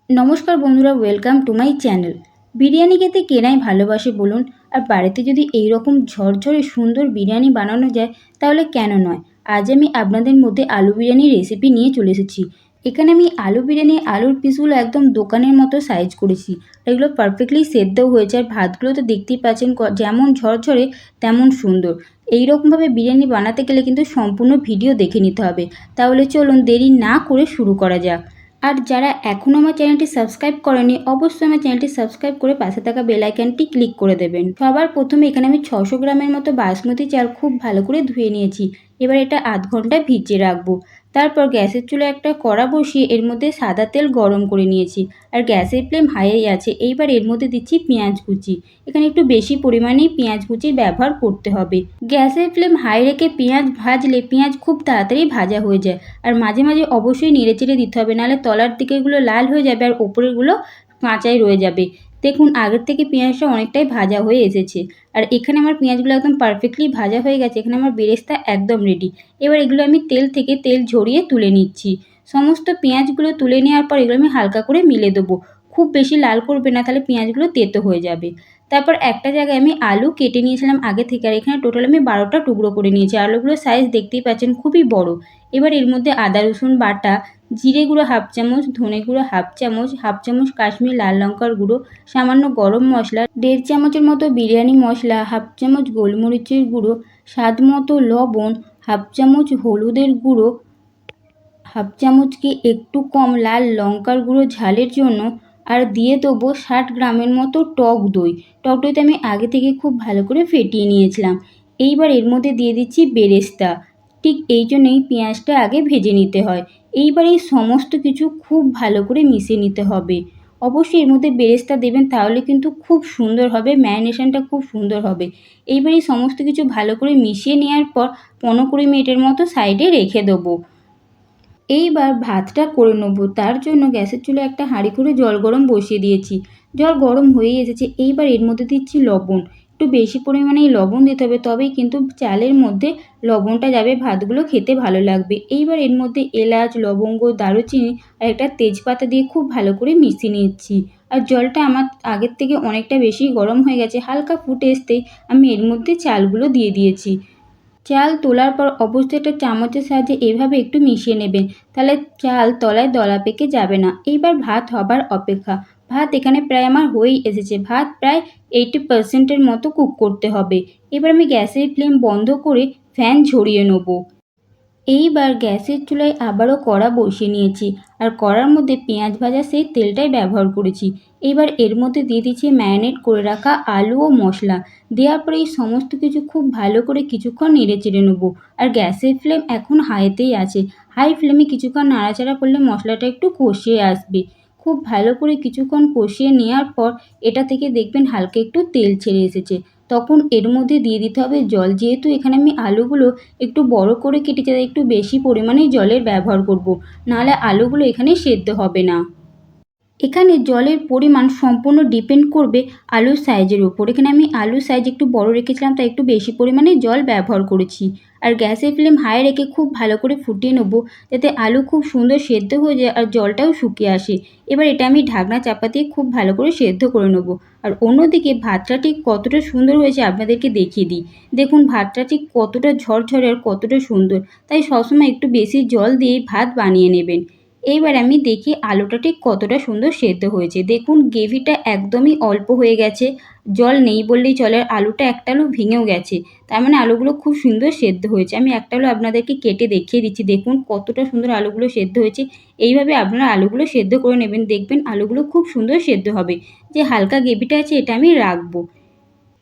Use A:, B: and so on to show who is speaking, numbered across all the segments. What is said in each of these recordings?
A: নমস্কার বন্ধুরা, welcome to my channel. Biryani খেতে কে নাই ভালোবাসে বলুন? আর বাড়িতে যদি এই রকম ঝরঝরে সুন্দর বিরিয়ানি বানানো যায় তাহলে কেন নয়। আজ আমি আপনাদের মধ্যে আলু বিরিয়ানির রেসিপি নিয়ে চলে এসেছি। এখানে আমি আলু বিরিয়ানি আলুর পিসগুলো একদম দোকানের মতো সাইজ করেছি। এগুলো পারফেক্টলি সেদ্ধও হয়েছে, আর ভাতগুলো তো দেখতেই পাচ্ছেন যেমন ঝরঝরে তেমন সুন্দর। এই রকমভাবে বিরিয়ানি বানাতে গেলে কিন্তু সম্পূর্ণ ভিডিও দেখে নিতে হবে। তাহলে চলুন দেরি না করে শুরু করা যাক। আর যারা এখনও আমার চ্যানেলটি সাবস্ক্রাইব করেনি, অবশ্যই আমার চ্যানেলটি সাবস্ক্রাইব করে পাশে থাকা বেল আইকনটি ক্লিক করে দেবেন। সবার প্রথমে এখানে আমি 600 গ্রামের মতো বাসমতি চাল খুব ভালো করে ধুয়ে নিয়েছি। এবার এটা আধ ঘন্টা ভিজিয়ে রাখবো। তারপর গ্যাসের চুলায় একটা কড়া বসিয়ে এর মধ্যে সাদা তেল গরম করে নিয়েছি, আর গ্যাসের ফ্লেম হাইই আছে। এইবার এর মধ্যে দিচ্ছি পেঁয়াজ কুচি। এখানে একটু বেশি পরিমাণেই পেঁয়াজ কুচির ব্যবহার করতে হবে। গ্যাসের ফ্লেম হাই রেখে পেঁয়াজ ভাজলে পেঁয়াজ খুব তাড়াতাড়ি ভাজা হয়ে যায়। আর মাঝে মাঝে অবশ্যই নেড়েচেড়ে দিতে হবে, নাহলে তলার দিকেরগুলো লাল হয়ে যাবে আর ওপরেরগুলো কাঁচাই রয়ে যাবে। দেখুন আগের থেকে পেঁয়াজটা অনেকটাই ভাজা হয়ে এসেছে। আর এখানে আমার পেঁয়াজগুলো একদম পারফেক্টলি ভাজা হয়ে গেছে। এখানে আমার বেরেস্তা একদম রেডি। এবার এগুলো আমি তেল থেকে তেল ঝরিয়ে তুলে নিচ্ছি। সমস্ত পেঁয়াজগুলো তুলে নেওয়ার পর এগুলো আমি হালকা করে মিলে দেবো। খুব বেশি লাল করবে না, তাহলে পেঁয়াজগুলো তেতো হয়ে যাবে। তারপর একটা জায়গায় আমি আলু কেটে নিয়েছিলাম আগে থেকে, আর এখানে টোটাল আমি 12টা টুকরো করে নিয়েছি। আলুগুলোর সাইজ দেখতেই পাচ্ছেন খুবই বড়। এবার এর মধ্যে আদা রসুন বাটা, জিরে গুঁড়ো হাফ চামচ, ধনে গুঁড়ো হাফ চামচ কাশ্মীর লাল লঙ্কার গুঁড়ো, সামান্য গরম মশলা, 1.5 চামচের মতো বিরিয়ানি মশলা, হাফ চামচ গোলমরিচের গুঁড়ো, স্বাদ মতো লবণ, হাফ চামচ হলুদের গুঁড়ো, হাফ চামচ কি একটু কম লাল লঙ্কার গুঁড়ো ঝালের জন্য, আর দিয়ে দেবো 60 গ্রামের মতো টক দই। টক দইটা আমি আগে থেকে খুব ভালো করে ফেটিয়ে নিয়েছিলাম। এইবার এর মধ্যে দিয়ে দিচ্ছি বেরেস্তা। ঠিক এই জন্যই পেঁয়াজটা আগে ভেজে নিতে হয়। এইবার এই সমস্ত কিছু খুব ভালো করে মিশিয়ে নিতে হবে। অবশ্যই এর মধ্যে বেরেস্তা দেবেন, তাহলে কিন্তু খুব সুন্দর হবে, ম্যারিনেশনটা খুব সুন্দর হবে। এইবার এই সমস্ত কিছু ভালো করে মিশিয়ে নেওয়ার পর 15-20 মিনিটের মতো সাইডে রেখে দেবো। এইবার ভাতটা করে নেবো। তার জন্য গ্যাসের চুলায় একটা হাঁড়ি করে জল গরম বসিয়ে দিয়েছি। জল গরম হয়েই এসেছে। এইবার এর মধ্যে দিচ্ছি লবণ। একটু বেশি পরিমাণেই লবণ দিতে হবে, তবেই কিন্তু চালের মধ্যে লবণটা যাবে, ভাতগুলো খেতে ভালো লাগবে। এইবার এর মধ্যে এলাচ, লবঙ্গ, দারুচিনি আর একটা তেজপাতা দিয়ে খুব ভালো করে মিশিয়ে নিচ্ছি। আর জলটা আমার আগের থেকে অনেকটা বেশি গরম হয়ে গেছে। হালকা ফুটে আসতেই আমি এর মধ্যে চালগুলো দিয়ে দিয়েছি। চাল তোলার পর অবশ্যই একটা চামচের সাহায্যে এভাবে একটু মিশিয়ে নেবেন, তাহলে চাল তলায় দলা পেকে যাবে না। এইবার ভাত হবার অপেক্ষা। ভাত এখানে প্রায় আমার হয়েই এসেছে। ভাত প্রায় 80% মতো কুক করতে হবে। এবার আমি গ্যাসের ফ্লেম বন্ধ করে ফ্যান ঝরিয়ে নেবো। এইবার গ্যাসের চুলায় আবারও কড়া বসিয়ে নিয়েছি, আর কড়ার মধ্যে পেঁয়াজ ভাজা সেই তেলটাই ব্যবহার করেছি। এবার এর মধ্যে দিয়ে দিচ্ছি ম্যারিনেট করে রাখা আলু ও মশলা। দেওয়ার পরে এই সমস্ত কিছু খুব ভালো করে কিছুক্ষণ নেড়ে চেড়ে নেবো। আর গ্যাসের ফ্লেম এখন হাইতেই আছে। হাই ফ্লেমে কিছুক্ষণ নাড়াচাড়া করলে মশলাটা একটু কষিয়ে আসবে। খুব ভালো করে কিছুক্ষণ কষিয়ে নেওয়ার পর এটা থেকে দেখবেন হালকা একটু তেল ছেড়ে এসেছে। তখন এর মধ্যে দিয়ে দিতে হবে জল। যেহেতু এখানে আমি আলুগুলো একটু বড় করে কেটেছি, তাই একটু বেশি পরিমাণেই জলের ব্যবহার করব, নাহলে আলুগুলো এখানে সেদ্ধ হবে না। এখানে জলের পরিমাণ সম্পূর্ণ ডিপেন্ড করবে আলুর সাইজের উপর। এখানে আমি আলুর সাইজ একটু বড় রেখেছিলাম, তাই একটু বেশি পরিমাণে জল ব্যবহার করেছি। আর গ্যাসের ফ্লেম হাই রেখে খুব ভালো করে ফুটিয়ে নেব, যাতে আলু খুব সুন্দর সেদ্ধ হয়ে যায় আর জলটাও শুকিয়ে আসে। এবার এটা আমি ঢাকনা চাপা দিয়ে খুব ভালো করে সেদ্ধ করে নেব। আর অন্যদিকে ভাতটা ঠিক কতটা সুন্দর হয়েছে আপনাদেরকে দেখিয়ে দিই। দেখুন ভাতটা ঠিক কতটা ঝরঝরে আর কতটা সুন্দর। তাই সবসময় একটু বেশি জল দিয়েই ভাত বানিয়ে নেবেন। এইবার আমি দেখি আলুটা ঠিক কতটা সুন্দর সেদ্ধ হয়েছে। দেখুন গ্রেভিটা একদমই অল্প হয়ে গেছে, জল নেই বললেই চলে। আর আলুটা একটা আলু ভেঙেও গেছে, তার মানে আলুগুলো খুব সুন্দর সেদ্ধ হয়েছে। আমি একটা আলু আপনাদেরকে কেটে দেখিয়ে দিচ্ছি। দেখুন কতটা সুন্দর আলুগুলো সেদ্ধ হয়েছে। এইভাবে আপনারা আলুগুলো সেদ্ধ করে নেবেন, দেখবেন আলুগুলো খুব সুন্দর সেদ্ধ হবে। যে হালকা গ্রেভিটা আছে এটা আমি রাখবো।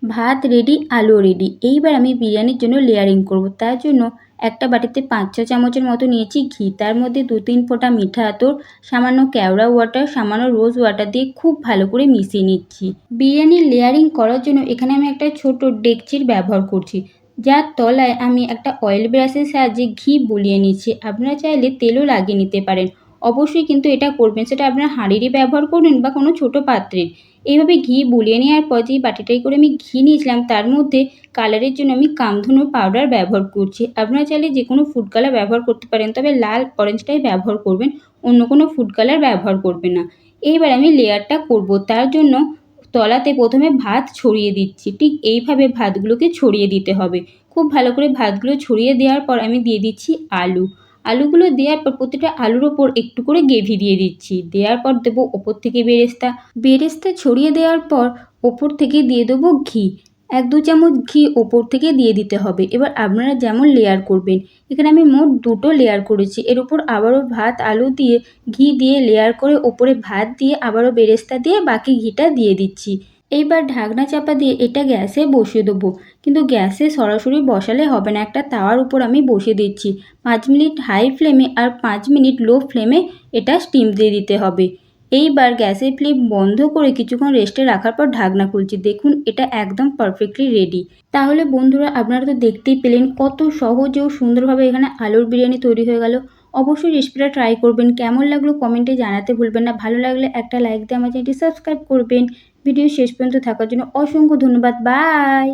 A: ভাত রেডি, আলু রেডি। এইবার আমি বিরিয়ানির জন্য লেয়ারিং করব। তার জন্য একটা বাটিতে 5-6 চামচের মতো নিয়েছি ঘি। তার মধ্যে 2-3 ফোঁটা মিঠা আতর, সামান্য কেওড়া ওয়াটার, সামান্য রোজ ওয়াটার দিয়ে খুব ভালো করে মিশিয়ে নিচ্ছি। বিরিয়ানির লেয়ারিং করার জন্য এখানে আমি একটা ছোট ডেকচির ব্যবহার করছি, যার তলায় আমি একটা অয়েল ব্রাশের সাহায্যে ঘি বুলিয়ে নিচ্ছি। আপনারা চাইলে তেলও লাগিয়ে নিতে পারেন। অবশ্যই কিন্তু এটা করবেন, সেটা আপনারা হাঁড়িরই ব্যবহার করবেন বা কোনো ছোট পাত্রের। এইভাবে ঘি বুলিয়ে নেওয়ার পর যেই বাটিটাই করে আমি ঘি নিয়েছিলাম, তার মধ্যে কালারের জন্য আমি কামধুনুর পাউডার ব্যবহার করছি। আপনারা চাইলে যে কোনো ফুড কালার ব্যবহার করতে পারেন, তবে লাল অরেঞ্জটাই ব্যবহার করবেন, অন্য কোনো ফুড কালার ব্যবহার করবেন না। এইবার আমি লেয়ারটা করব, তার জন্য তলাতে প্রথমে ভাত ছড়িয়ে দিচ্ছি। ঠিক এইভাবে ভাতগুলোকে ছড়িয়ে দিতে হবে। খুব ভালো করে ভাতগুলো ছড়িয়ে দেওয়ার পর আমি দিয়ে দিচ্ছি আলু। আলুগুলো দেওয়ার পর প্রতিটা আলুর ওপর একটু করে গ্রেভি দিয়ে দিচ্ছি। দেওয়ার পর দেবো ওপর থেকে বেরেস্তা। বেরেস্তা ছড়িয়ে দেওয়ার পর ওপর থেকে দিয়ে দেবো ঘি। 1-2 চামচ ঘি ওপর থেকে দিয়ে দিতে হবে। এবার আপনারা যেমন লেয়ার করবেন, এখানে আমি মোট 2টো লেয়ার করেছি। এর উপর আবারও ভাত আলু দিয়ে ঘি দিয়ে লেয়ার করে ওপরে ভাত দিয়ে আবারও বেরেস্তা দিয়ে বাকি ঘিটা দিয়ে দিচ্ছি। এইবার ঢাকনা চাপা দিয়ে এটা গ্যাসে বসিয়ে দেবো, কিন্তু গ্যাসে সরাসরি বসালে হবে না, একটা তাওয়ার উপর আমি বসিয়ে দিচ্ছি। 5 মিনিট হাই ফ্লেমে আর 5 মিনিট লো ফ্লেমে এটা স্টিম দিয়ে দিতে হবে। এইবার গ্যাসের ফ্লেম বন্ধ করে কিছুক্ষণ রেস্টে রাখার পর ঢাকনা খুলছি। দেখুন এটা একদম পারফেক্টলি রেডি। তাহলে বন্ধুরা আপনারা তো দেখতেই পেলেন কত সহজে ও সুন্দরভাবে এখানে আলুর বিরিয়ানি তৈরি হয়ে গেল। অবশ্যই রেসিপিটা ট্রাই করবেন। কেমন লাগলো কমেন্টে জানাতে ভুলবেন না। ভালো লাগলে একটা লাইক দিয়ে আমার চ্যানেলটি সাবস্ক্রাইব করবেন। ভিডিও শেষ পর্যন্ত থাকার জন্য অসংখ্য ধন্যবাদ। বাই।